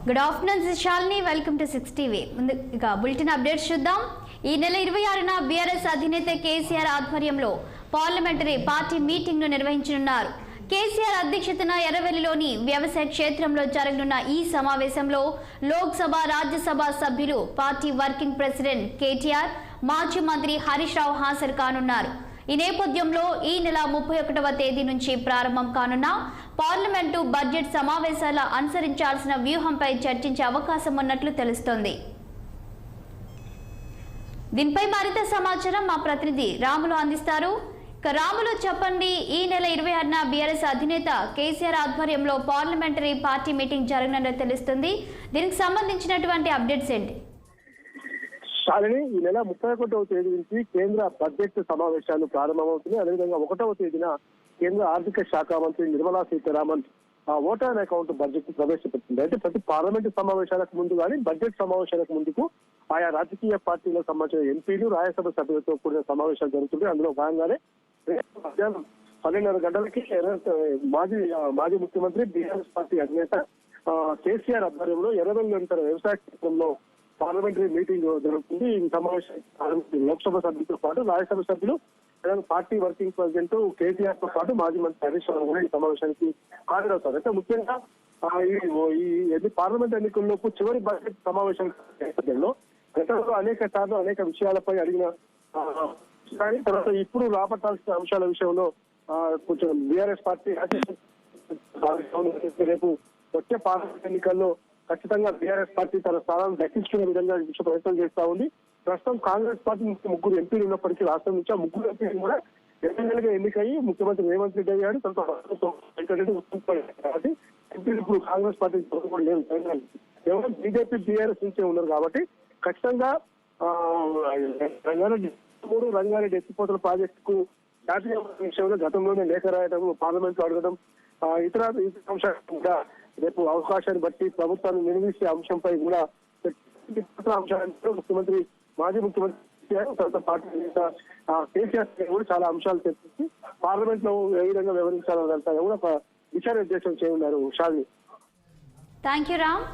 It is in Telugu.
Good afternoon Shalini, welcome to 6 TV. ముందుగా బులెటిన్ అప్డేట్స్ చూద్దాం. ఈ నెల 26న బీఆర్ఎస్ అధినేత కేసీఆర్ ఆధ్వర్యంలో పార్లమెంటరీ పార్టీ మీటింగ్ ను నిర్వహించనున్నారు. కేసీఆర్ అధ్యక్షతన ఎర్రవెల్లిలోని వ్యవసాయ క్షేత్రంలో జరగనున్న ఈ సమావేశంలో లోక్సభ, రాజ్యసభ సభ్యులు, పార్టీ వర్కింగ్ ప్రెసిడెంట్ కేటీఆర్, మాజీ మంత్రి హరీష్ రావు హాజరు కానున్నారు. ఈ నేపథ్యంలో ఈ నెల 31వ తేదీ నుంచి ప్రారంభం కానున్న పార్లమెంటు బడ్జెట్ సమావేశాల అనుసరించాల్సిన వ్యూహంపై చర్చించే అవకాశం ఉన్నట్లు తెలుస్తోంది. దీనిపై మరింత సమాచారం మా ప్రతినిధి రాములు అందిస్తారు. రాములు, చెప్పండి, ఈ నెల 26న బీఆర్ఎస్ అధినేత కేసీఆర్ ఆధ్వర్యంలో పార్లమెంటరీ పార్టీ మీటింగ్ జరగనున్నట్లు తెలుస్తుంది. దీనికి సంబంధించినటువంటి అప్డేట్స్ ఏంటి? శాలిని, ఈ నెల 31వ తేదీ నుంచి కేంద్ర బడ్జెట్ సమావేశాలు ప్రారంభమవుతున్నాయి. అదేవిధంగా 1వ తేదీన కేంద్ర ఆర్థిక శాఖ మంత్రి Nirmala Sitharaman voter account budget ప్రవేశపెట్టింది. అయితే ప్రతి పార్లమెంటు సమావేశాలకు ముందు కానీ బడ్జెట్ సమావేశాలకు ముందుకు ఆయా రాజకీయ పార్టీలకు సంబంధించిన ఎంపీలు, రాజ్యసభ సభ్యులతో కూడిన సమావేశాలు జరుగుతుంది. అందులో భాగంగానే మధ్యాహ్నం 12:30 గంటలకి మాజీ ముఖ్యమంత్రి బీఆర్ఎస్ పార్టీ అధినేత కేసీఆర్ ఆధ్వర్యంలో ఎర్రవెల్లి వ్యవసాయ క్షేత్రంలో పార్లమెంటరీ మీటింగ్ జరుగుతుంది. ఈ సమావేశం లోక్సభ సభ్యులతో పాటు రాజ్యసభ సభ్యులు, పార్టీ వర్కింగ్ ప్రెసిడెంట్ కేటీఆర్ తో పాటు మాజీ మంత్రి హరీష్ రావు కూడా ఈ సమావేశానికి హాజరవుతారు. అయితే ముఖ్యంగా ఈ పార్లమెంట్ ఎన్నికల్లోపు చివరి బడ్జెట్ సమావేశం నేపథ్యంలో గతంలో అనేక సార్లు అనేక విషయాలపై అడిగిన కానీ తర్వాత ఇప్పుడు రాబట్టాల్సిన అంశాల విషయంలో కొంచెం బీఆర్ఎస్ పార్టీ రేపు వచ్చే పార్లమెంట్ ఎన్నికల్లో ఖచ్చితంగా బీఆర్ఎస్ పార్టీ తన స్థానాన్ని దక్కించుకునే విధంగా ప్రయత్నం చేస్తా ఉంది. ప్రస్తుతం కాంగ్రెస్ పార్టీ ముగ్గురు ఎంపీలు ఉన్నప్పటికీ రాష్ట్రం నుంచి ఆ ముగ్గురు ఎంపీలు కూడా ఎమ్మెల్యేలుగా ఎన్నికయ్యి ముఖ్యమంత్రి రేవంత్ రెడ్డి అయ్యాడు. కాబట్టి ఎంపీలు ఇప్పుడు కాంగ్రెస్ పార్టీ కూడా లేదు, కేవలం బీజేపీ, బీఆర్ఎస్ నుంచే ఉన్నారు. కాబట్టి ఖచ్చితంగా రంగారెడ్డి ఎత్తిపోతల ప్రాజెక్టుకు జాతీయ విషయంలో గతంలోనే లేఖ రాయడం, పార్లమెంట్ లో అడగడం, ఇతర అంశాలు కూడా రేపు అవకాశాన్ని బట్టి ప్రభుత్వాన్ని నిర్వహించే అంశంపై కూడా అంశాలు మాజీ ముఖ్యమంత్రి తర్వాత పార్టీ కేసీఆర్ కూడా చాలా అంశాలు చర్చించి పార్లమెంట్ లో ఏ విధంగా వ్యవహరించాలనే కూడా దిశానిర్దేశం చేయనున్నారు. షాలిని. Thank you Ram.